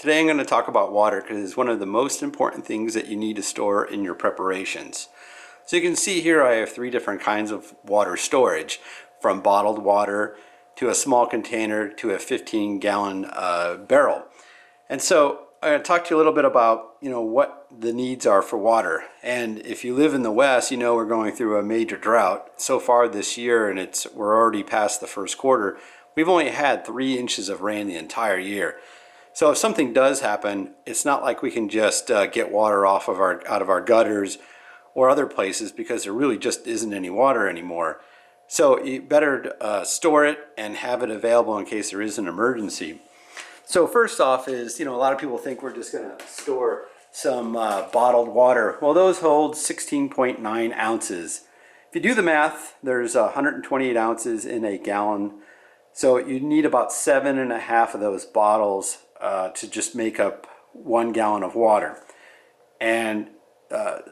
Today I'm going to talk about water because it's one of the most important things that you need to store in your preparations. So you can see here I have 3 different kinds of water storage, from bottled water to a small container to a 15-gallon barrel. And so I'm going to talk to you a little bit about what the needs are for water. And if you live in the West, we're going through a major drought so far this year, and we're already past the first quarter. We've only had 3 inches of rain the entire year. So if something does happen, it's not like we can just get water out of our gutters or other places, because there really just isn't any water anymore. So you better store it and have it available in case there is an emergency. So first off is, a lot of people think we're just going to store some bottled water. Well, those hold 16.9 ounces. If you do the math, there's 128 ounces in a gallon. So you need about 7.5 of those bottles to just make up 1 gallon of water. And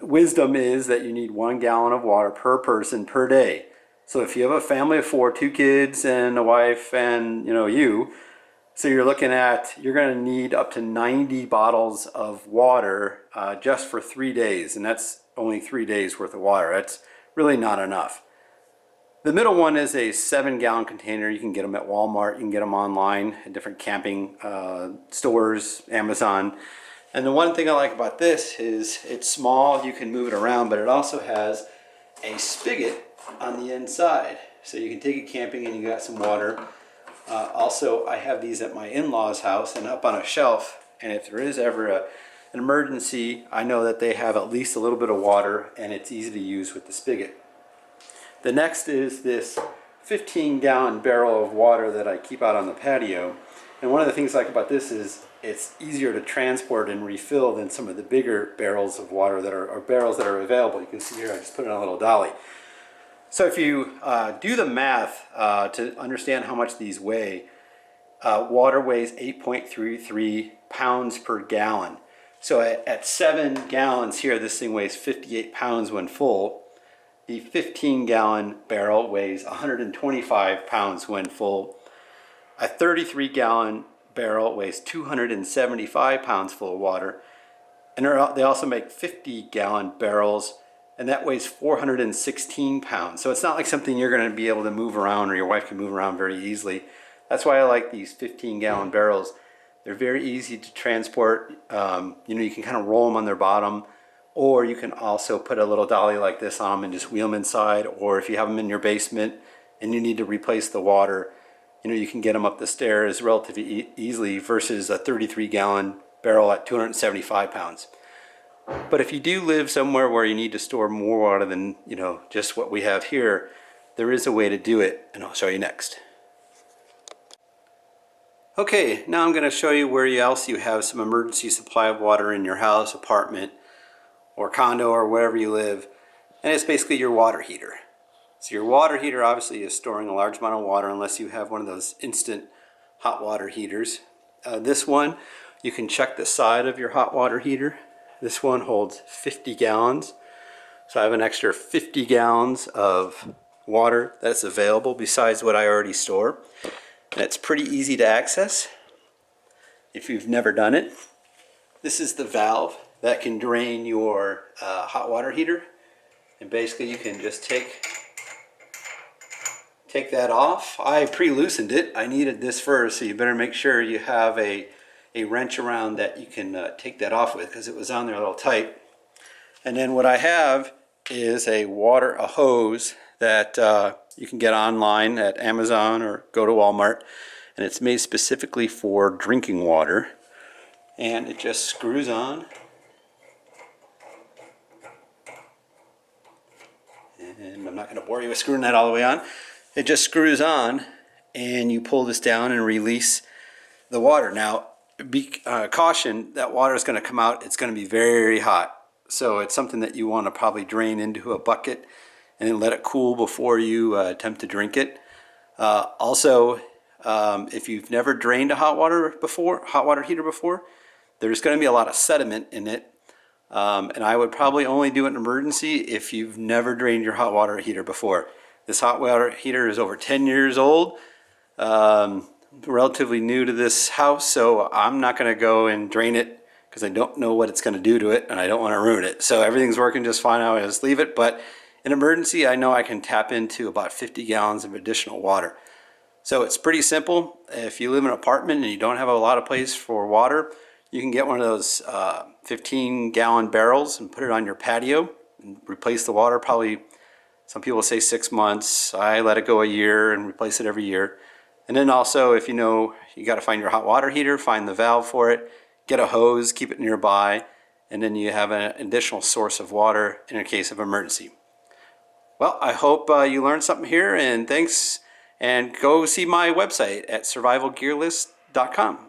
wisdom is that you need 1 gallon of water per person per day. So if you have a family of 4, 2 kids and a wife and you, so you're going to need up to 90 bottles of water just for 3 days, and that's only 3 days worth of water. That's really not enough. The middle one is a 7-gallon container. You can get them at Walmart. You can get them online at different camping stores, Amazon. And the one thing I like about this is it's small. You can move it around, but it also has a spigot on the inside. So you can take it camping and you got some water. Also, I have these at my in-laws' house and up on a shelf. And if there is ever an emergency, I know that they have at least a little bit of water, and it's easy to use with the spigot. The next is this 15-gallon barrel of water that I keep out on the patio. And one of the things I like about this is it's easier to transport and refill than some of the bigger barrels of water or barrels that are available. You can see here I just put it on a little dolly. So if you do the math to understand how much these weigh, water weighs 8.33 pounds per gallon. So at 7 gallons here, this thing weighs 58 pounds when full. The 15-gallon barrel weighs 125 pounds when full. A 33-gallon barrel weighs 275 pounds full of water. And they also make 50-gallon barrels, and that weighs 416 pounds. So it's not like something you're going to be able to move around, or your wife can move around very easily. That's why I like these 15-gallon barrels. They're very easy to transport. You can kind of roll them on their bottom. Or you can also put a little dolly like this on them and just wheel them inside. Or if you have them in your basement and you need to replace the water, you can get them up the stairs relatively easily versus a 33-gallon barrel at 275 pounds. But if you do live somewhere where you need to store more water than just what we have here, there is a way to do it, and I'll show you next. Okay, now I'm going to show you where else you have some emergency supply of water in your house, apartment, or condo, or wherever you live, and it's basically your water heater. So your water heater obviously is storing a large amount of water unless you have one of those instant hot water heaters. This one, you can check the side of your hot water heater. This one holds 50 gallons. So I have an extra 50 gallons of water that's available besides what I already store. And it's pretty easy to access if you've never done it. This is the valve that can drain your hot water heater, and basically you can just take that off. I pre-loosened it. I needed this first, so you better make sure you have a wrench around that you can take that off with, because it was on there a little tight. And then what I have is a hose that you can get online at Amazon or go to Walmart, and it's made specifically for drinking water, and it just screws on. And I'm not going to bore you with screwing that all the way on. It just screws on, and you pull this down and release the water. Now, caution, that water is going to come out. It's going to be very hot. So it's something that you want to probably drain into a bucket and then let it cool before you attempt to drink it. Also, if you've never drained a hot water heater before, there's going to be a lot of sediment in it. And I would probably only do it in emergency if you've never drained your hot water heater before. This hot water heater is over 10 years old. relatively new to this house, so I'm not going to go and drain it because I don't know what it's going to do to it and I don't want to ruin it. So everything's working just fine. I just leave it, but in emergency, I know I can tap into about 50 gallons of additional water. So it's pretty simple. If you live in an apartment and you don't have a lot of place for water, you can get one of those 15-gallon barrels and put it on your patio and replace the water. Probably, some people say 6 months. I let it go a year and replace it every year. And then also, if you know you got to find your hot water heater, find the valve for it, get a hose, keep it nearby, and then you have an additional source of water in a case of emergency. Well, I hope you learned something here, and thanks. And go see my website at survivalgearlist.com.